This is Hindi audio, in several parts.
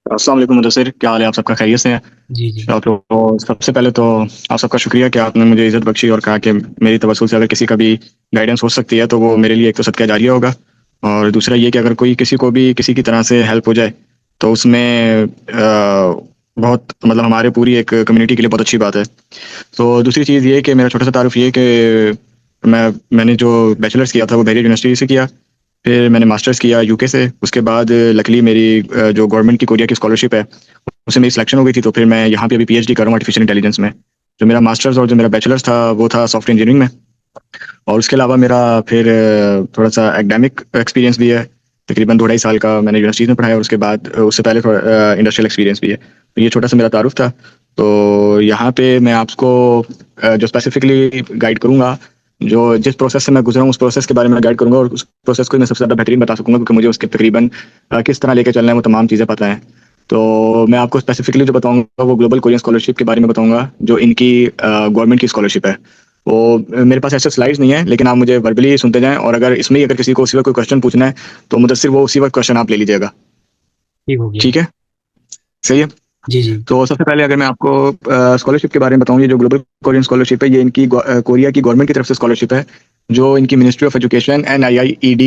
अस्सलाम वालेकुम मुदस्सिर, क्या हाल है? आप सबका खैरियत से है? जी, जी। आप लोग को सबसे पहले तो आप सबका शुक्रिया कि आपने मुझे इज़्ज़त बख्शी और कहा कि मेरी तवज्जुह से अगर किसी का भी गाइडेंस हो सकती है तो वो मेरे लिए एक तो सदका जारिया होगा। और दूसरा ये कि अगर कोई किसी को भी किसी की तरह से हेल्प हो जाए तो उसमें बहुत मतलब हमारे पूरी एक कम्युनिटी के लिए बहुत अच्छी बात है। तो दूसरी चीज़ ये है कि मेरा छोटा-सा तारुफ ये है कि मैंने जो बैचलर्स किया था वो बैरियर यूनिवर्सिटी से किया। फिर मैंने मास्टर्स किया यूके से। उसके बाद लकीली मेरी जो गवर्नमेंट की कोरिया की स्कॉलरशिप है, उसमें मेरी सिलेक्शन हो गई थी, तो फिर मैं यहाँ पे अभी पीएचडी कर रहा हूँ आर्टिफिशियल इंटेलिजेंस में। जो मेरा मास्टर्स और जो मेरा बैचलर्स था वो था सॉफ्टवेयर इंजीनियरिंग में। और उसके अलावा मेरा फिर थोड़ा-सा एकेडमिक एक्सपीरियंस भी है। तकरीबन 2 ढाई साल का मैंने यूनिवर्सिटीज़ में पढ़ा है और उसके बाद उससे पहले थोड़ा इंडस्ट्रियल एक्सपीरियंस भी है। तो ये छोटा-सा मेरा तारुफ था। तो यहाँ पे मैं आपको जो स्पेसिफिकली गाइड करूँगा, जो जिस प्रोसेस से मैं गुज़रा हूँ उस प्रोसेस के बारे में गाइड करूँगा और उस प्रोसेस को मैं सबसे ज़्यादा बेहतरीन बता सकूँगा क्योंकि मुझे उसके तकरीबन किस तरह लेके चलना है वो तमाम चीज़ें पता हैं। तो मैं आपको स्पेसिफिकली जो बताऊँगा वो ग्लोबल कोरियन स्कॉलरशिप के बारे में बताऊँगा, जो इनकी गवर्नमेंट की स्कॉलरशिप है। वो मेरे पास ऐसे स्लाइड्स नहीं है, लेकिन आप मुझे वर्बली सुनते जाएँ और अगर इसमें ही अगर किसी को उसी वक़्त कोई क्वेश्चन पूछना है, तो मुदस्सिर वो उसी वक़्त क्वेश्चन आप ले लीजिएगा। ठीक हो गया। ठीक है? सही है? जी, जी। तो सबसे पहले अगर मैं आपको स्कॉलरशिप के बारे में बताऊँ, ये जो ग्लोबल कोरियन स्कॉलरशिप है, ये इनकी कोरिया की गवर्नमेंट की तरफ से स्कॉलरशिप है, जो इनकी ministry of education NIIED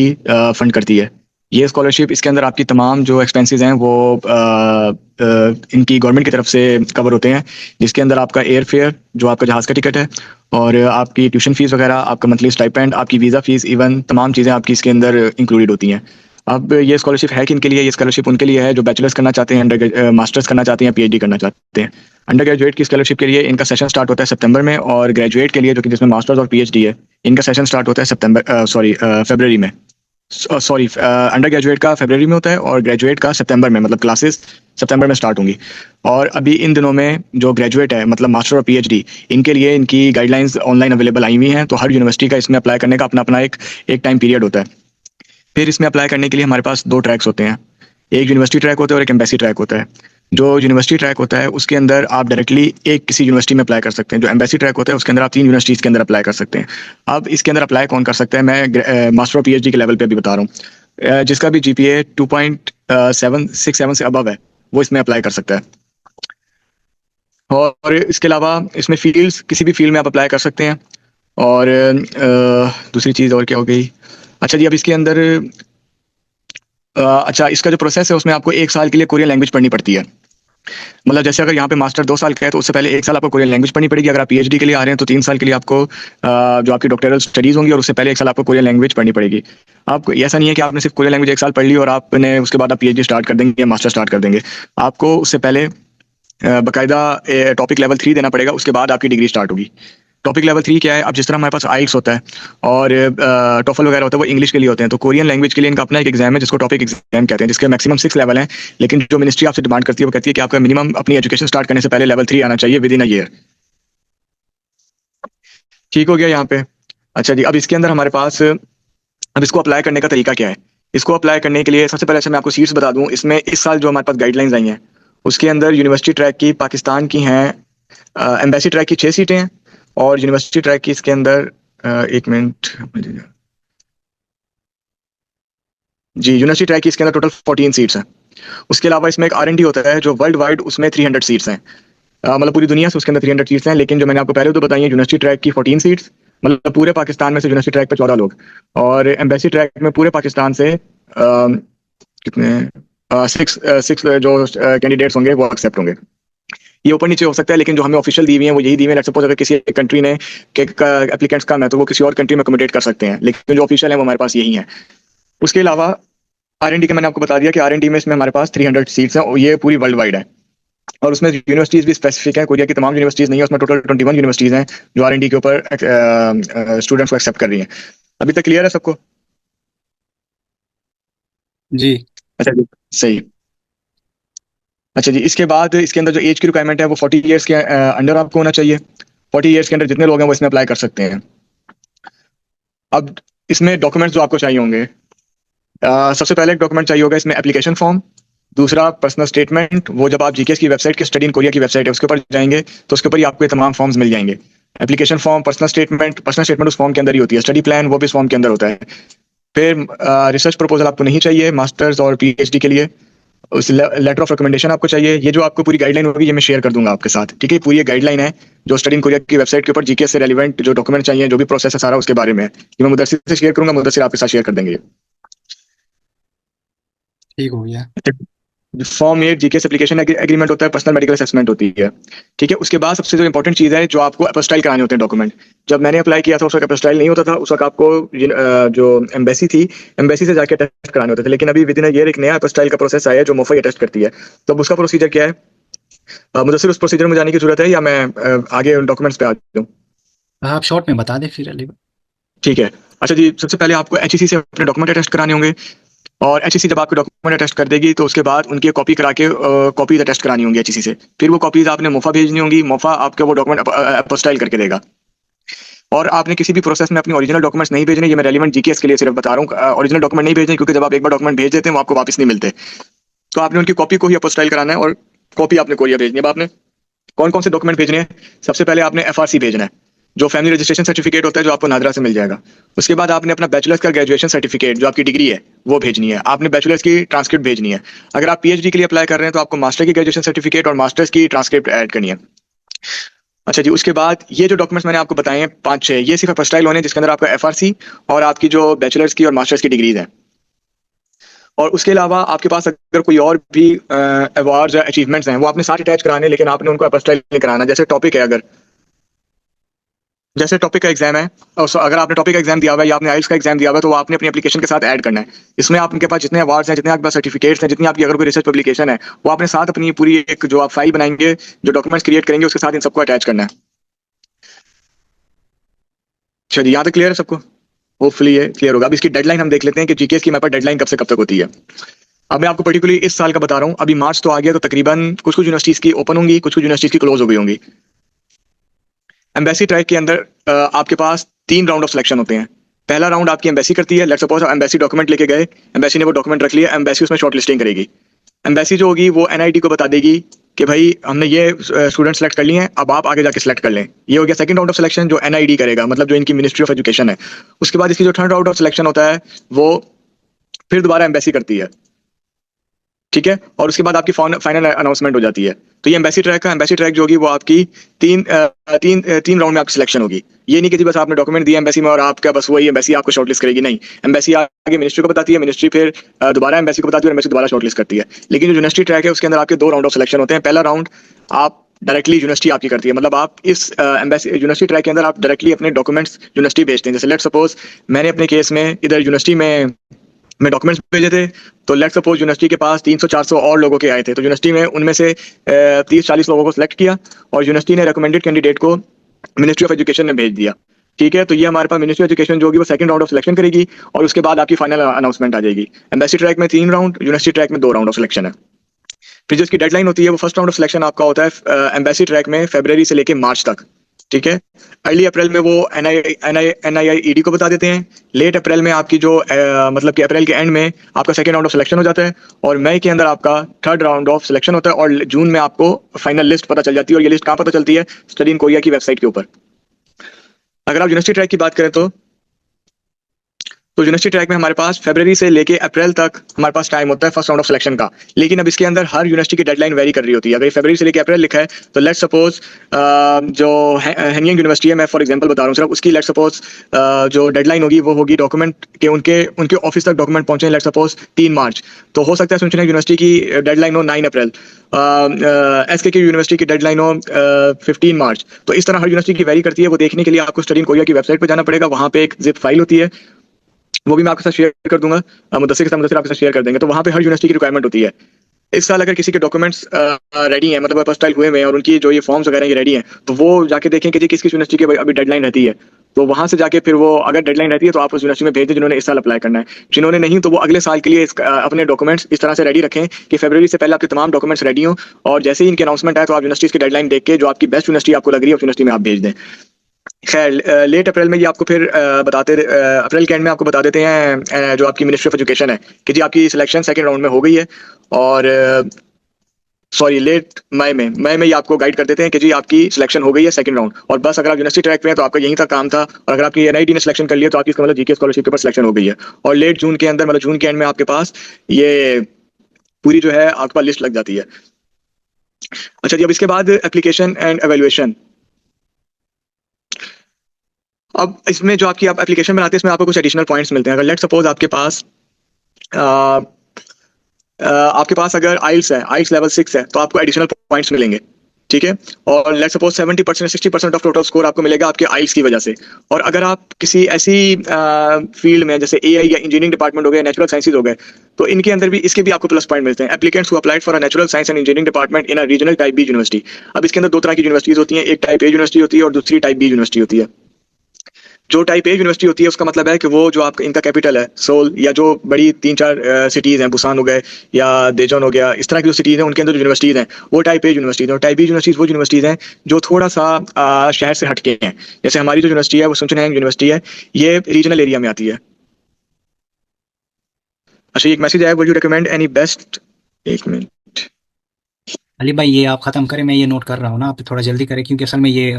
fund करती है। ये स्कॉलरशिप इसके अंदर आपकी तमाम जो एक्सपेंसेस हैं वो इनकी गवर्नमेंट की तरफ से कवर होते हैं, जिसके अंदर आपका एयर फेयर, जो आपका जहाज़ का टिकट है और आपकी ट्यूशन फीस वगैरह, आपका मंथली स्टाइपेंड, आपकी वीज़ा फीस, इवन तमाम चीज़ें आपकी इसके अंदर इंक्लूडेड होती हैं। अब ये स्कॉलरशिप है किन के लिए? ये स्कॉलरशिप उनके लिए है जो बैचलर्स करना चाहते हैं, मास्टर्स करना चाहते हैं, पीएचडी करना चाहते हैं। अंडर ग्रेजुएट की स्कॉलरशिप के लिए इनका सेशन स्टार्ट होता है सितंबर में और ग्रेजुएट के लिए जो कि जिसमें मास्टर्स और पीएचडी है, इनका सेशन स्टार्ट होता है फरवरी में। अंडर ग्रेजुएट का फरवरी में होता है और ग्रेजुएट का सितंबर में, मतलब क्लासेस सितंबर में स्टार्ट होंगी। और अभी इन दिनों में जो ग्रेजुएट है मतलब मास्टर और पीएचडी, इनके लिए इनकी गाइडलाइंस ऑनलाइन अवेलेबल आई हुई हैं, तो हर यूनिवर्सिटी का इसमें अप्लाई करने का अपना अपना एक एक टाइम पीरियड होता है। फिर इसमें अप्लाई करने के लिए हमारे पास 2 ट्रैक्स होते हैं। एक यूनिवर्सिटी ट्रैक होता है और एक एम्बेसी ट्रैक होता है। जो यूनिवर्सिटी ट्रैक होता है उसके अंदर आप डायरेक्टली एक किसी यूनिवर्सिटी में अप्लाई कर सकते हैं। जो एम्बेसी ट्रैक होता है उसके अंदर आप 3 यूनिवर्सिटीज़ के अंदर अप्लाई कर सकते हैं। अब इसके अंदर अप्लाई कौन कर सकता है? मैं मास्टर और पीएचडी के लेवल पे अभी बता रहा हूँ। जिसका भी जीपीए 2.767 से अबव है, वो इसमें अप्लाई कर सकता है। और इसके अलावा इसमें फ़ील्ड्स, किसी भी फ़ील्ड में आप अप्लाई कर सकते हैं। और दूसरी चीज़ और क्या हो गई? अच्छा जी, अब इसके अंदर अच्छा, इसका जो प्रोसेस है उसमें आपको 1 साल के लिए कोरियन लैंग्वेज पढ़नी पड़ती है। मतलब जैसे अगर यहाँ पे मास्टर 2 साल का है तो उससे पहले 1 साल आपको कोरियन लैंग्वेज पढ़नी पड़ेगी। अगर आप पीएचडी के लिए आ रहे हैं तो 3 साल के लिए आपको जो आपकी डॉक्टरल स्टडीज़ होंगी और उससे पहले 1 साल आपको कोरियन लैंग्वेज पढ़नी पड़ेगी। आपको ऐसा नहीं है कि आपने सिर्फ कोरियन लैंग्वेज 1 साल पढ़ ली और आपने उसके बाद आप पीएचडी स्टार्ट कर देंगे या मास्टर स्टार्ट कर देंगे। आपको उससे पहले बाकायदा टॉपिक लेवल 3 देना पड़ेगा, उसके बाद आपकी डिग्री स्टार्ट होगी। टॉपिक लेवल 3 क्या है? अब जिस तरह हमारे पास आइल्स होता है और टोफल वगैरह होता है, वो इंग्लिश के लिए होते हैं, तो कोरियन लैंग्वेज के लिए इनका अपना एक एग्जाम है जिसको टॉपिक एग्जाम कहते हैं, जिसके मैक्सिमम 6 लेवल हैं। लेकिन जो मिनिस्ट्री आपसे डिमांड करती है वो कहती है कि आपका मिनिमम अपनी एजुकेशन स्टार्ट करने से पहले लेवल 3 आना चाहिए विद इन अ ईयर। ठीक हो गया यहाँ पे? अच्छा जी, अब इसके अंदर हमारे पास अब इसको अप्लाई करने का तरीका क्या है? इसको अप्लाई करने के लिए सबसे पहले अच्छा मैं आपको सीट्स बता दूं। इसमें इस साल जो हमारे पास गाइडलाइंस आई हैं उसके अंदर यूनिवर्सिटी ट्रैक की पाकिस्तान की हैं, एम्बेसी ट्रैक की 6 सीटें हैं और यूनिवर्सिटी ट्रैक की इसके अंदर एक मिनट, जी, यूनिवर्सिटी ट्रैक की इसके अंदर टोटल 14 सीट्स हैं। उसके अलावा इसमें एक R&D होता है जो वर्ल्ड वाइड, उसमें 300 सीट्स हैं। मतलब पूरी दुनिया से उसके अंदर 300 सीट्स हैं, लेकिन जो मैंने आपको पहले तो बताई है यूनिवर्सिटी ट्रैक की 14 सीट्स, मतलब पूरे पाकिस्तान में से यूनिवर्सिटी ट्रैक पे 14 लोग। और एम्बेसी ट्रैक में पूरे पाकिस्तान से कितने 6 जो कैंडिडेट्स होंगे वो एक्सेप्ट होंगे। ये ऊपर नीचे हो सकता है, लेकिन जो हमें ऑफिशियल दी हुई है वो यही दी हुई है। लेट्स सपोज अगर किसी एक कंट्री ने के एप्लीकेंट्स कम है तो वो किसी और कंट्री में अकोमोडेट कर सकते हैं, लेकिन जो ऑफिशियल है वो हमारे पास यही है। उसके अलावा R&D का मैंने आपको बता दिया कि R&D में इसमें हमारे पास 300 सीट्स हैं और ये पूरी वर्ल्ड वाइड है। और उसमें यूनिवर्सिटीज भी स्पेसिफिक हैं, कोरिया की तमाम यूनिवर्सिटीज नहीं है, उसमें टोटल 21 यूनिवर्सिटीज हैं जो R&D के ऊपर स्टूडेंट्स को एक्सेप्ट कर रही हैं। अभी तक क्लियर है सबको? जी। अच्छा जी, सही। अच्छा जी, इसके बाद इसके अंदर जो एज की रिक्वायरमेंट है वो 40 ईयर्स के अंडर आपको होना चाहिए। 40 ईयर्स के अंदर जितने लोग हैं वो इसमें अप्लाई कर सकते हैं। अब इसमें डॉक्यूमेंट्स जो आपको चाहिए होंगे, सबसे पहले एक डॉक्यूमेंट चाहिए होगा इसमें एप्लीकेशन फॉर्म। दूसरा पर्सनल स्टेटमेंट, वो जब आप जीकेएस की वेबसाइट की स्टडी इन कोरिया की वेबसाइट है उसके ऊपर जाएंगे तो उसके ऊपर ही आपको ये तमाम फॉर्म्स मिल जाएंगे। एप्लीकेशन फॉर्म, पर्सनल स्टेटमेंट उस फॉर्म के अंदर ही होती है, स्टडी प्लान वो भी इस फॉर्म के अंदर होता है। फिर रिसर्च प्रपोजल आपको नहीं चाहिए मास्टर्स और पीएचडी के लिए। उस लेटर ऑफ रिकमेंडेशन आपको चाहिए। ये जो आपको पूरी गाइडलाइन होगी ये मैं शेयर कर दूंगा आपके साथ, ठीक है। पूरी ये गाइडलाइन है जो स्टडी इन कोरिया की वेबसाइट के ऊपर जीके से रेलिवेंट जो डॉक्यूमेंट चाहिए, जो भी प्रोसेस है सारा उसके बारे में है। ये मैं मुदस्सिर से शेयर करूंगा, मुदस्सिर आपके साथ शेयर कर देंगे। ठीक हो गया। फॉर्म 8 जीके एप्लीकेशन एग्रीमेंट होता है, पर्सनल मेडिकल असेसमेंट होती है, ठीक है। उसके बाद सबसे जो इंपॉर्टेंट चीज है, जो आपको अपोस्टाइल कराने होते हैं डॉक्यूमेंट। जब मैंने अप्लाई किया था उस वक्त अपोस्टाइल नहीं होता था, उस वक्त आपको जो एम्बेसी थी, एम्बेसी से जाके टेस्ट कराने होते थे। लेकिन अभी विद इन ईयर एक नया अपोस्टाइल का प्रोसेस आया है जो मोफा ये टेस्ट करती है। तो अब उसका प्रोसीजर क्या है, मुझे सिर्फ उस प्रोसीजर में जाने की जरूरत है या मैं आगे डॉक्यूमेंट्स पे आ जाऊँ? आप शॉर्ट में बता दें फिर अली भाई। ठीक है। अच्छा जी, सबसे पहले आपको एचईसी से अपने डॉक्यूमेंट टेस्ट कराने होंगे, और एचईसी जब आपके डॉक्यूमेंट टेस्ट कर देगी तो उसके बाद उनकी कॉपी करा के कॉपीज टेस्ट करानी होंगी एचईसी से। फिर वो कॉपीज आपने मोफा भेजनी होंगी, मोफा आपके वो डॉक्यूमेंट अपोस्टाइल करके देगा। और आपने किसी भी प्रोसेस में अपनी ओरिजिनल डॉक्यूमेंट्स नहीं भेजने, ये मैं रेलिवेंट जीकेएस के लिए सिर्फ बता रहा हूँ। ओरिजिनल डॉक्यूमेंट नहीं भेजने, क्योंकि जब आप एक बार डॉक्यूमेंट भेज देते हैं वो आपको वापस नहीं मिलते। तो आपने उनकी कॉपी को ही अपोस्टाइल कराना है, और कॉपी आपने कोरिया भेजनी है। अब आपने कौन कौन से डॉक्यूमेंट भेजने हैं? सबसे पहले आपने एफआरसी भेजना है, जो फैमिली रजिस्ट्रेशन सर्टिफिकेट होता है, जो आपको नादरा से मिल जाएगा। उसके बाद आपने अपना बैचलर्स का ग्रेजुएशन सर्टिफिकेट, जो आपकी डिग्री है, वो भेजनी है। आपने बैचलर्स की ट्रांसक्रिप्ट भेजनी है। अगर आप पीएचडी के लिए अप्लाई कर रहे हैं तो आपको मास्टर की ग्रेजुएशन सर्टिफिकेट और मास्टर्स की ट्रांसक्रिप्ट ऐड करनी है। अच्छा जी, उसके बाद ये जो डॉक्यूमेंट्स मैंने आपको बताए हैं 5-6, ये सिर्फ अपोस्टाइल होने, जिसके अंदर आपका एफआरसी और आपकी जो बैचलर्स की और मास्टर्स की डिग्रीज है। और उसके अलावा आपके पास अगर कोई और भी अवार्ड्स या अचीवमेंट्स हैं, वो आपने साथ अटैच कराने, लेकिन आपने उनको अपोस्टाइल नहीं कराना। जैसे टॉपिक है, अगर जैसे टॉपिक का एग्जाम है, और अगर आपने टॉपिक का एग्जाम दिया हुआ है या आपने आइल्स का एग्जाम दिया हुआ है, तो वो आपने अपनी एप्लीकेशन के साथ ऐड करना है। इसमें आपके पास जितने अवार्ड्स हैं, जितने आपके पास सर्टिफिकेट्स हैं, जितनी आपकी अगर कोई रिसर्च पब्लिकेशन है, वो आपने साथ अपनी पूरी एक जो आप फाइल बनाएंगे, जो डॉक्यूमेंट्स क्रिएट करेंगे, उसके साथ इन सबको अटैच करना है। अच्छा जी, यहाँ तक क्लियर है सबको? होपफुली ये क्लियर होगा। अब इसकी डेडलाइन हम देख लेते हैं कि जीकेएस की हमारे पास डेडलाइन कब से कब तक होती है। अब मैं आपको पर्टिकुलरली इस साल का बता रहा हूँ। अभी मार्च तो आ गया, तो तकरीबन कुछ कुछ यूनिवर्सिटीज की ओपन होंगी, कुछ कुछ यूनिवर्सिटीज की क्लोज हो गई होंगी। एम्बेसी ट्रैक के अंदर आपके पास 3 राउंड ऑफ सिलेक्शन होते हैं। पहला राउंड आपकी एम्बेसी करती है। लेट्स सपोज एम्बेसी डॉक्यूमेंट लेके गए, एम्बेसी ने वो डॉक्यूमेंट रख लिया, एम्बेसी उसमें शॉर्ट लिस्टिंग करेगी। एम्बेसी जो होगी वो एनआईटी को बता देगी कि भाई हमने ये स्टूडेंट सेलेक्ट कर लिए हैं, अब आप आगे जाके सेलेक्ट कर लें। ये हो गया सेकंड राउंड ऑफ सिलेक्शन, जो एनआईडी करेगा, मतलब जो इनकी मिनिस्ट्री ऑफ एजुकेशन है। उसके बाद इसकी जो थर्ड राउंड ऑफ सिलेक्शन होता है, वो फिर दोबारा एम्बेसी करती है, ठीक है। और उसके बाद आपकी फाइनल अनाउंसमेंट हो जाती है। तो ये एम्बेसी ट्रैक का, एम्बेसी ट्रैक जो होगी वो आपकी तीन राउंड में आपकी सिलेक्शन होगी। ये नहीं कि जी बस आपने डॉक्यूमेंट दिया एम्बेसी में और आपका बस वही एम्बेसी आपको शॉर्टलिस्ट करेगी, नहीं। एम्बेसी आगे मिनिस्ट्री को बताती है, मिनिस्ट्री फिर दोबारा एम्बेसी को बताती है, और एम्बेसी दोबारा शॉर्टलिस्ट करती है। लेकिन जो यूनिवर्सिटी ट्रैक है उसके अंदर आपके 2 राउंड ऑफ सिलेक्शन होते हैं। पहला राउंड आप डायरेक्टली यूनिवर्सिटी आपकी करती है, मतलब आप इस एम्बेसी यूनिवर्सिटी ट्रैक के अंदर आप डायरेक्टली अपने डॉक्यूमेंट्स यूनिवर्सिटी भेजते हैं। जैसे लेट सपोज मैंने अपने केस में इधर यूनिवर्सिटी में मैं डॉक्यूमेंट्स भेजे थे, तो लेट सपोज यूनिवर्सिटी के पास 300-400 और लोगों के आए थे। तो यूनिवर्सिटी में उनमें से 30-40 लोगों को सिलेक्ट किया, और यूनिवर्सिटी ने रिकमेंडेड कैंडिडेट को मिनिस्ट्री ऑफ एजुकेशन में भेज दिया, ठीक है। तो ये हमारे पास मिनिस्ट्री ऑफ एजुकेशन जो होगी वो सेकंड राउंड ऑफ सिलेक्शन करेगी, और उसके बाद आपकी फाइनल अनाउंसमेंट आ जाएगी। एम्बेसी ट्रैक में 3 राउंड, यूनिवर्सिटी ट्रैक में 2 राउंड ऑफ सिलेक्शन है। फिर जो इसकी डेडलाइन होती है, वो फर्स्ट राउंड ऑफ सिलेक्शन आपका होता है एम्बेसी ट्रैक में फरवरी से लेके मार्च तक, ठीक है। अर्ली अप्रैल में वो एनआईआईईडी को बता देते हैं। लेट अप्रैल में आपकी जो मतलब कि अप्रैल के एंड में आपका सेकंड राउंड ऑफ सिलेक्शन हो जाता है, और मई के अंदर आपका थर्ड राउंड ऑफ सिलेक्शन होता है, और जून में आपको फाइनल लिस्ट पता चल जाती है। और ये लिस्ट कहाँ पता चलती है? स्टडी इन कोरिया की वेबसाइट के ऊपर। अगर आप यूनिवर्सिटी ट्रैक की बात करें तो यूनिवर्सिटी ट्रैक में हमारे पास फरवरी से लेके अप्रैल तक हमारे पास टाइम होता है फर्स्ट राउंड ऑफ सिलेक्शन का। लेकिन अब इसके अंदर हर यूनिवर्सिटी की डेडलाइन वेरी कर रही होती है। अगर फरवरी से लेके अप्रैल लिखा है, तो लेट सपोज जो हैनियंग यूनिवर्सिटी है, मैं फॉर एग्जांपल बता रहा हूँ सिर्फ, उसकी लेट सपोज जो डेडलाइन होगी वो होगी डॉक्यूमेंट के उनके ऑफिस तक डॉक्यूमेंट पहुंचे लेट सपोज 3 मार्च। तो हो सकता है सुनचना यूनिवर्सिटी की डेडलाइन हो 9 अप्रैल, एसके यूनिवर्सिटी की डेडलाइन हो 15 मार्च। तो इस तरह हर यूनिवर्सिटी की वेरी करती है। वो देखने के लिए आपको स्टडी इन कोरिया की वेबसाइट पर जाना पड़ेगा। वहाँ पे एक जिप फाइल होती है, वो भी मैं आपके साथ शेयर कर दूंगा, मुदस्सिर के साथ मुदस्सिर आपके साथ शेयर कर देंगे। तो वहाँ पे हर यूनिवर्सिटी की रिक्वायरमेंट होती है। इस साल अगर किसी के डॉक्यूमेंट्स रेडी हैं, मतलब अपोस्टाइल हुए हैं, और उनकी जो ये फॉर्म्स वगैरह ये रेडी हैं, तो वो जाके देखें कि जी किस किस यूनिवर्सिटी की अभी डेडलाइन रहती है। तो वहां से जाके फिर वो अगर डेडलाइन रहती है तो आप उस यूनिवर्सिटी में भेज दें जिन्होंने इस साल अप्लाई करना है। जिन्होंने नहीं, तो वो अगले साल के लिए अपने डॉक्यूमेंट्स इस तरह से रेडी रखें कि फरवरी से पहले आपके तमाम डॉक्यूमेंट्स रेडी हों, और जैसे ही इनकी अनाउंसमेंट आए तो आप यूनिवर्सिटी की डेडलाइन देख के जो आपकी बेस्ट यूनिवर्सिटी आपको लग रही है उस यूनिवर्सिटी में आप भेज दें। खैर लेट अप्रैल में ये आपको फिर अप्रैल के एंड में आपको बता देते हैं जो आपकी मिनिस्ट्री ऑफ एजुकेशन है कि जी आपकी सिलेक्शन सेकंड राउंड में हो गई है। और सॉरी लेट मई में ये आपको गाइड कर देते हैं कि जी आपकी सिलेक्शन हो गई है सेकंड राउंड। और बस अगर आप यूनिवर्सिटी ट्रैक पे हैं तो आपका यहीं तक काम था, और अगर आपकी एनआईटी ने सिलेक्शन कर लिया तो आपकी इसका मतलब जीके स्कॉलरशिप के ऊपर सिलेक्शन हो गई है। और लेट जून के अंदर, मतलब जून के एंड में आपके पास ये पूरी जो है आपके पास लिस्ट लग जाती है। अच्छा जी, अब इसके बाद एप्लीकेशन एंड एवेल्युएशन। अब इसमें जो आपकी आप एप्लीकेशन बनाते हैं इसमें आपको कुछ एडिशनल पॉइंट्स मिलते हैं। अगर लेट सपोज आपके पास अगर आइल्स है, आइल्स लेवल 6 है, तो आपको एडिशनल पॉइंट्स मिलेंगे, ठीक है। और let suppose 70% 60% of total score आपको मिलेगा आपके आइल्स की वजह से। और अगर आप किसी ऐसी फील्ड में जैसे एआई या इंजीनियरिंग डिपार्टमेंट हो गए, नेचुरल साइंसेज हो गए, तो इनके अंदर भी इसके भी आपको प्लस पॉइंट मिलते हैं। Applicants who applied for a natural science and engineering department in a regional type B university. अब इसके अंदर दो तरह की यूनिवर्सिटीज होती हैं, एक टाइप ए यूनिवर्सिटी होती है और दूसरी टाइप बी यूनिवर्सिटी होती है। जो टाइप ए यूनिवर्सिटी होती है उसका मतलब है कि वो जो आपका इनका कैपिटल है सोल, या जो बड़ी 3-4 सिटीज हैं, बुसान हो गए या देजोन हो गया, इस तरह की जो सिटीज हैं उनके अंदर जो यूनिवर्सिटीज हैं वो टाइप ए यूनिवर्सिटीज हैं। और टाइप बी यूनिवर्सिटीज वो यूनिवर्सिटीज हैं जो थोड़ा सा शहर से हटके हैं। जैसे हमारी जो यूनिवर्सिटी है वो सुनचनहैंग यूनिवर्सिटी है, ये रीजनल एरिया में आती है। अच्छा, एक मैसेज आया, would you recommend any best. एक मिनट। अली भाई ये आप ख़त्म करें, मैं ये नोट कर रहा हूँ ना, आप थोड़ा जल्दी करें क्योंकि असल में ये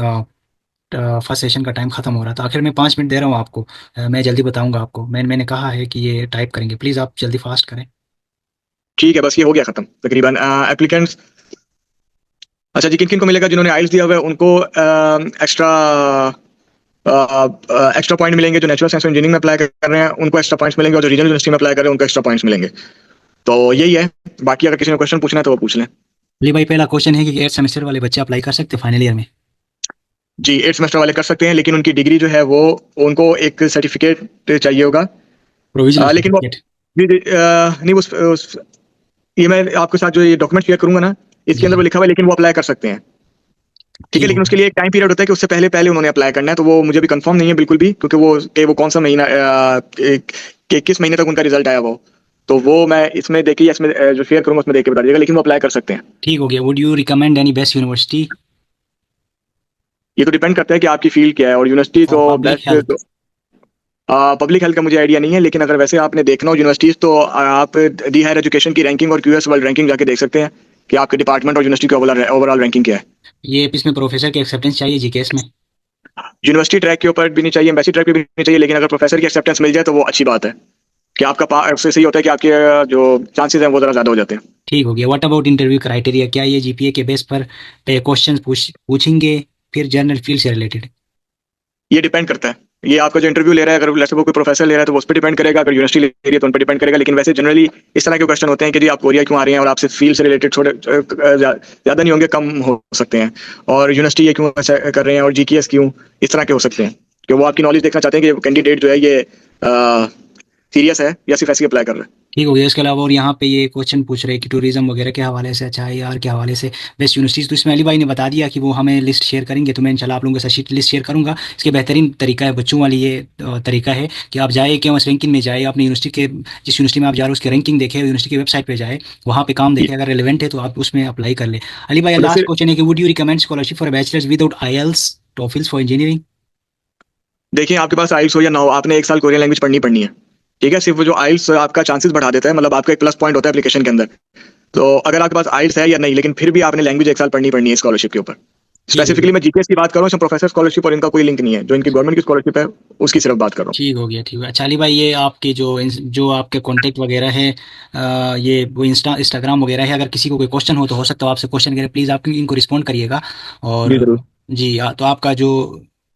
फर्स्ट सेशन का टाइम ख़त्म हो रहा था। आखिर में 5 मिनट दे रहा हूँ आपको। मैं जल्दी बताऊंगा आपको। मैंने कहा है कि ये टाइप करेंगे, प्लीज़ आप जल्दी फास्ट करें। ठीक है, बस ये हो गया खत्म तकरीबन एप्लीकेंट्स। अच्छा जी, किन किन को मिलेगा? जिन्होंने आइल्स दिया हुआ है उनको एक्स्ट्रा एक्स्ट्रा पॉइंट मिलेंगे। जो नेचुरल साइंस और इंजीनियरिंग में अप्लाई कर रहे हैं उनको एक्स्ट्रा पॉइंट्स मिलेंगे, और जो रीजनल यूनिवर्सिटी में अप्लाई कर रहे हैं उनको एक्स्ट्रा पॉइंट्स मिलेंगे। तो यही है। बाकी अगर किसी ने क्वेश्चन पूछना है तो वो पूछ लें। अली भाई पहला क्वेश्चन है कि 8th सेमेस्टर वाले बच्चे अप्लाई कर सकते हैं फाइनल ईयर में? जी, 8 सेमेस्टर वाले कर सकते हैं, लेकिन उनकी डिग्री जो है वो उनको एक सर्टिफिकेट चाहिए होगा। प्रोविजनल लेकिन वो सर्टिफिकेट? जी, जी, नहीं ये मैं आपके साथ जो ये डॉक्यूमेंट शेयर करूंगा ना, इसके जी अंदर वो जी, लिखा हुआ है, लेकिन वो अप्लाई कर सकते हैं। ठीक है, ठीक हो लेकिन उसके गया। लिए एक टाइम पीरियड होता है कि उससे पहले पहले उन्होंने अप्लाई करना है। तो वो मुझे भी कंफर्म नहीं है बिल्कुल भी, क्योंकि वो कौन सा महीना किस महीने तक उनका रिजल्ट आया वो। तो वो मैं इसमें देखिए, इसमें जो शेयर करूंगा उसमें देख के बता दीजिएगा, लेकिन वो अप्लाई कर सकते हैं। ठीक हो गया। Would you recommend any best university? ये तो डिपेंड करता है कि आपकी फील्ड क्या है, और यूनिवर्सिटी तो पब्लिक बेस्ट हेल्थ? तो पब्लिक हेल्थ का मुझे आइडिया नहीं है, लेकिन अगर वैसे आपने देखना हो यूनिवर्सिटीज, तो आप दी हायर एजुकेशन की रैंकिंग और क्यूएस वर्ल्ड रैंकिंग जाके देख सकते हैं कि आपके डिपार्टमेंट और यूनिवर्सिटी की ओवरऑल रैंकिंग क्या है। ये इसमें प्रोफेसर की एक्सेप्टेंस चाहिए जीकेएस में? यूनिवर्सिटी ट्रैक के ऊपर भी नहीं चाहिए, एम्बेसी ट्रैक पे भी नहीं चाहिए, लेकिन अगर प्रोफेसर की एक्सेप्टेंस मिल जाए तो वो अच्छी बात है कि उससे सही होता है कि आपके जो चांसेस हैं वो ज़रा ज़्यादा हो जाते हैं। ठीक हो गया। What about interview criteria? क्या ये जीपीए के बेस पर क्वेश्चन पूछेंगे, फिर जनरल फील्ड से रिलेटेड? ये डिपेंड करता है। ये आपका जो इंटरव्यू ले रहा है, अगर लेट्स सपोज कोई प्रोफेसर ले रहा है तो वो उस पर डिपेंड करेगा, अगर यूनिवर्सिटी ले रही है तो उन पर डिपेंड करेगा। लेकिन वैसे जनरली इस तरह के क्वेश्चन होते हैं कि जी आप कोरिया क्यों आ रहे हैं, और आपसे फील्ड से रिलेटेड थोड़े ज़्यादा नहीं होंगे, कम हो सकते हैं। और यूनिवर्सिटी ये क्यों ऐसा कर रहे हैं, और जीकेएस क्यों, इस तरह के हो सकते हैं कि वो आपकी नॉलेज देखना चाहते हैं कि कैंडिडेट जो है ये सीरियस है या सिर्फ ऐसे अप्लाई कर रहा है। ठीक हो गया। इसके अलावा और यहाँ पे ये क्वेश्चन पूछ रहे हैं कि टूरिज्म वगैरह के हवाले से, अच्छा है यार के हवाले से बेस्ट यूनिवर्सिटीज़। तो इसमें अली भाई ने बता दिया कि वो हमें लिस्ट शेयर करेंगे, तो मैं इंशाल्लाह आप लोगों के साथ लिस्ट शेयर करूँगा। इसके बेहतरीन तरीका है, बच्चों वाली ये तरीका है कि आप जाए कि उस रैंकिंग में जाए, अपनी यूनिवर्सिटी के जिस यूनिवर्सिटी में आप जा रहे हो उसकी रैंकिंग देखें, यूनिवर्सिटी की वेबसाइट पर जाए, वहाँ पे काम देखें, अगर रिलेवेंट है तो आप उसमें अप्लाई कर ले। अली भाई और लास्ट जैसे क्वेश्चन है कि would you recommend scholarship for bachelors without IELTS TOEFLs for engineering? देखिए, आपके पास आइल्स हो या ना हो, आपने एक साल कोरियन लैंग्वेज पढ़नी पढ़नी है। ठीक है, सिर्फ वो जो आइल्स आपका चांसेस बढ़ा देता है, मतलब आपका एक प्लस पॉइंट होता है एप्लीकेशन के अंदर। तो अगर आपके पास आइल्स है या नहीं, लेकिन फिर भी आपने लैंग्वेज एक साल पढ़नी पढ़नी है स्कॉलरशिप के ऊपर। ठीक हो स्पेसिफिकली मैं जीकेएस की बात कर रहा हूँ, इसमें प्रोफेसर स्कॉलरशिप और इनका कोई लिंक नहीं है। जो इनकी गवर्नमेंट की स्कॉलरशिप है उसकी सिर्फ बात कर रहा हूँ। ठीक हो गया। ठीक है। अच्छा अली भाई ये आपके जो आपके कांटेक्ट वगैरह है, ये वो इंस्टाग्राम वगैरह है, अगर किसी को कोई क्वेश्चन हो सकता है आपसे क्वेश्चन करे, प्लीज़ आप इनको रिस्पॉन्ड करिएगा। जी और जरूर। जी तो आपका जो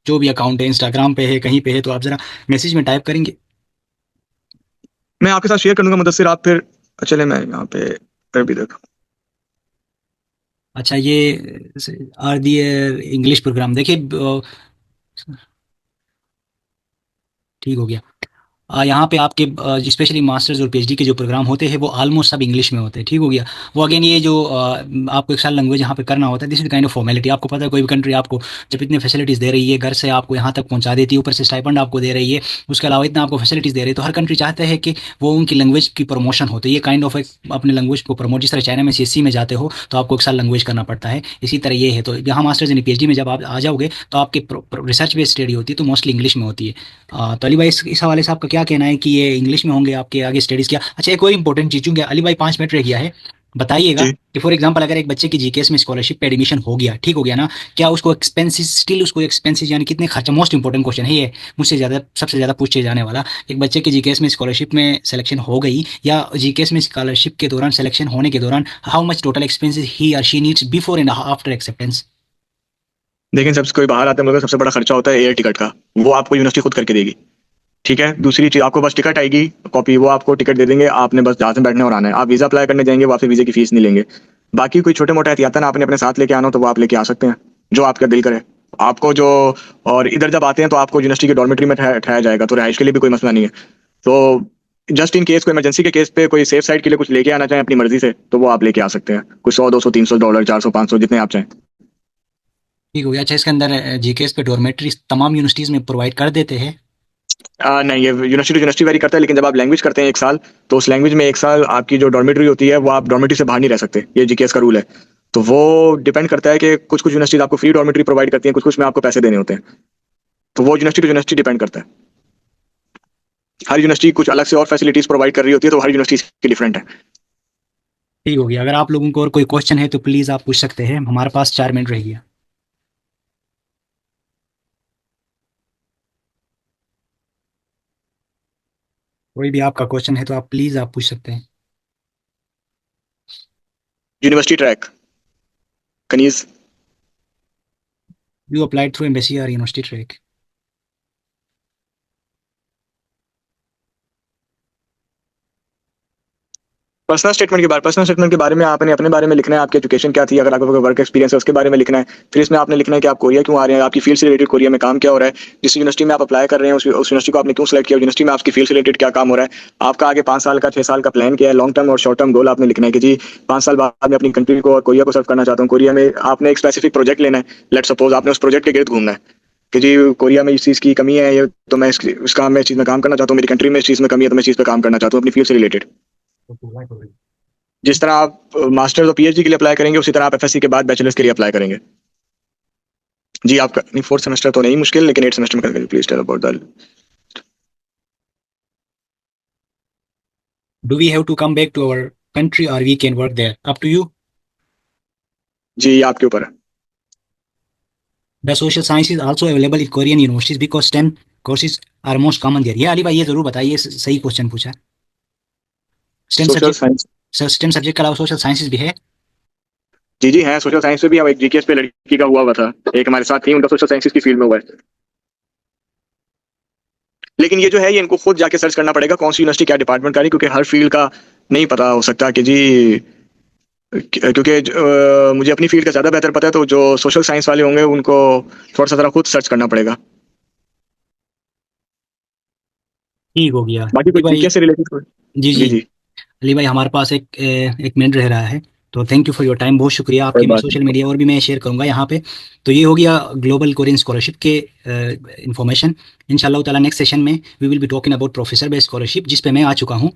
जो भी अकाउंट है इंस्टाग्राम पे है कहीं पे है, तो आप ज़रा मैसेज में टाइप करेंगे। मैं आपके साथ शेयर कर दूंगा मुदस्सिर, आप फिर चले मैं यहाँ पे कर भी देखा। अच्छा ये आर दी इंग्लिश प्रोग्राम देखिए, ठीक हो गया। यहाँ पे आपके स्पेशली मास्टर्स और पीएचडी के जो प्रोग्राम होते हैं वो ऑलमोस्ट सब इंग्लिश में होते हैं। ठीक हो गया। वो अगेन ये जो आपको एक साल लैंग्वेज यहाँ पे करना होता है, this is kind of formality. आपको पता है कोई भी कंट्री आपको जब इतने फैसिलिटीज़ दे रही है, घर से आपको यहाँ तक पहुँचा देती है, ऊपर से स्टाइपेंड आपको दे रही है, उसके अलावा इतना आपको फैसिलिटीज़ दे रही है, तो हर कंट्री चाहता है कि वो उनकी लैंग्वेज की प्रमोशन होती है। ये काइंड ऑफ एक अपने लैंग्वेज को प्रमोट, जिस तरह चाइना में सीएससी में जाते हो तो आपको एक साल लैंग्वेज करना पड़ता है, इसी तरह ये है। तो यहाँ मास्टर्स यानी पीएचडी में जब आप आ जाओगे तो आपकी रिसर्च बेस्ड स्टडी होती है, तो मोस्टली इंग्लिश में होती है। तो अली भाई इस हवाले से आपका क्या कहना है कि ये इंग्लिश में होंगे आपके आगे स्टडीज़? क्या अच्छा एक और इंपॉर्टेंट चीज़, चूँकि अली भाई 5 मिनट रह गया है, बताइएगा जी कि फॉर एग्जांपल अगर एक बच्चे की जीकेएस में स्कॉलरशिप पे एडमिशन हो गया, ठीक हो गया ना, क्या उसको एक्सपेंसेस स्टिल उसको एक्सपेंसेस यानी कितने खर्चा, मोस्ट इंपॉर्टेंट क्वेश्चन है ये, मुझसे ज़्यादा सबसे ज़्यादा पूछे जाने वाला। एक बच्चे की जीकेएस में स्कॉलरशिप में सिलेक्शन हो गई या जीकेएस में स्कॉलरशिप के दौरान सिलेक्शन होने के दौरान हाउ मच टोटल एक्सपेंसेस ही और she needs before and after acceptance. लेकिन सबसे कोई बाहर आते हैं मतलब सबसे बड़ा खर्चा होता है एयर टिकट का, वो आपको यूनिवर्सिटी खुद करके देगी। ठीक है, दूसरी चीज आपको बस टिकट आएगी, कॉपी, वो आपको टिकट दे देंगे, आपने बस जहां से बैठने और आना है। आप वीजा अप्लाई करने जाएंगे वो आपसे वीजे की फीस नहीं लेंगे। बाकी कोई छोटे मोटे एहतियातन आपने अपने साथ लेके आना हो तो वो आप लेके आ सकते हैं, जो आपका दिल करे आपको जो। और इधर जब आते हैं तो आपको यूनिवर्सिटी के डॉर्मेट्री में ठहराया जाएगा, तो रिहाइश के लिए भी कोई मसला नहीं है। तो जस्ट इन केस कोई इमरजेंसी के केस पे कोई सेफ साइड के लिए कुछ लेके आना चाहें अपनी मर्जी से तो वो आप लेके आ सकते हैं, कुछ 100 200 300 डॉलर 400 500 जितने आप चाहें। ठीक हो गया। अच्छा, इसके अंदर जीकेएस पे डॉर्मेट्री तमाम यूनिवर्सिटीज में प्रोवाइड कर देते हैं? नहीं, ये यूनिवर्सिटी टू यूनिवर्सिटी वेरी करता है, लेकिन जब आप लैंग्वेज करते हैं 1 साल, तो उस लैंग्वेज में 1 साल आपकी जो डॉर्मेटरी होती है वो आप डॉर्मेटरी से बाहर नहीं रह सकते, ये जीकेएस का रूल है। तो वो डिपेंड करता है कि कुछ कुछ यूनिवर्सिटीज आपको फ्री डॉर्मेटरी प्रोवाइड करती हैं, कुछ कुछ में आपको पैसे देने होते हैं। तो वो यूनिवर्सिटी टू यूनिवर्सिटी डिपेंड करता है। हर यूनिवर्सिटी कुछ अलग से और फैसिलिटीज प्रोवाइड कर रही होती है, तो हर यूनिवर्सिटी की डिफरेंट है। ठीक हो गया। अगर आप लोगों को और कोई क्वेश्चन है तो प्लीज़ आप पूछ सकते हैं, हमारे पास 4 मिनट रह गया। कोई भी आपका क्वेश्चन है तो आप प्लीज़ आप पूछ सकते हैं। यूनिवर्सिटी ट्रैक, कनीज। यू अप्लाइड थ्रू एम्बेसी और यूनिवर्सिटी ट्रैक? पर्सनल स्टेटमेंट के बारे में आपने अपने बारे में लिखना है, आपकी एजुकेशन क्या थी, अगर आपका कोई वर्क एक्सपीरियंस है उसके बारे में लिखना है। फिर इसमें आपने लिखना है कि आप कोरिया क्यों आ रहे हैं, आपकी फील्ड से रिलेटेड कोरिया में काम क्या हो रहा है, जिस यूनिवर्सिटी में आप अप्लाई कर रहे हैं उस यूनिवर्सिटी को आपने क्यों सेलेक्ट किया, यूनिवर्सिटी में आपकी फील्ड से रिलेटेड क्या काम हो रहा है, आपका आगे 5 साल का 6 साल का प्लान क्या है, लॉन्ग टर्म और शॉर्ट टर्म गोल आपने लिखना है कि जी 5 साल बाद मैं अपनी कंट्री को और कोरिया को सर्व करना चाहता हूँ। कोरिया में आपने एक स्पेसिफिक प्रोजेक्ट लेना है, लेट सपोज आपने उस प्रोजेक्ट के गिर्द घूमना है कि जी कोरिया में इस चीज़ की कमी है, ये तो मैं इस काम में इस चीज़ में काम करना चाहता हूँ, मेरी कंट्री में इस चीज़ में कमी है तो मैं इस चीज़ पे काम करना चाहता हूँ अपनी फील्ड से रिलेटेड। जिस तरह आप मास्टर्स और पीएचडी के लिए अप्लाई करेंगे उसी तरह आप एफएससी के बाद बैचलर्स के लिए अप्लाई करेंगे। जी आपका नहीं, 4th सेमेस्टर तो नहीं मुश्किल, लेकिन 8th सेमेस्टर में करके please tell about that. Do we have to come back to our country or we can work there? Up to you. जी ये आपके ऊपर है। The social science is also available in Korean universities because STEM courses are most common there. ये अली भाई ये जरूर बताइए, सही क्वेश्चन पूछा। STEM social subject, science. STEM subject के अलावा सोशल साइंसेज भी है? जी जी है, सोशल साइंस में भी। हम एक जीकेएस पे लड़की का हुआ था, एक हमारे साथ थी, उनका सोशल साइंसेज की फील्ड में हुआ है। लेकिन ये जो है ये इनको खुद जाके सर्च करना पड़ेगा कौन सी यूनिवर्सिटी क्या डिपार्टमेंट का, नहीं क्योंकि हर फील्ड का नहीं पता हो सकता कि जी, क्योंकि मुझे अपनी फील्ड का ज्यादा बेहतर पता है, तो जो सोशल साइंस वाले होंगे उनको थोड़ा सा जरा खुद सर्च करना पड़ेगा। ठीक हो गया बाकी अली कोई भाई। जीकेएस से रिलेटेड। जी जी जी। जी, अली भाई हमारे पास एक मिनट रह रहा है, तो thank you for your time, बहुत शुक्रिया कोई आपके। मैं बात सोशल नहीं। मीडिया और भी मैं शेयर करूंगा यहाँ पे। तो ये हो गया ग्लोबल कोरियन स्कॉलरशिप के इन्फॉर्मेशन। इंशाल्लाह ताला नेक्स्ट सेशन में we will be talking about professor based scholarship, जिस पे मैं आ चुका हूँ।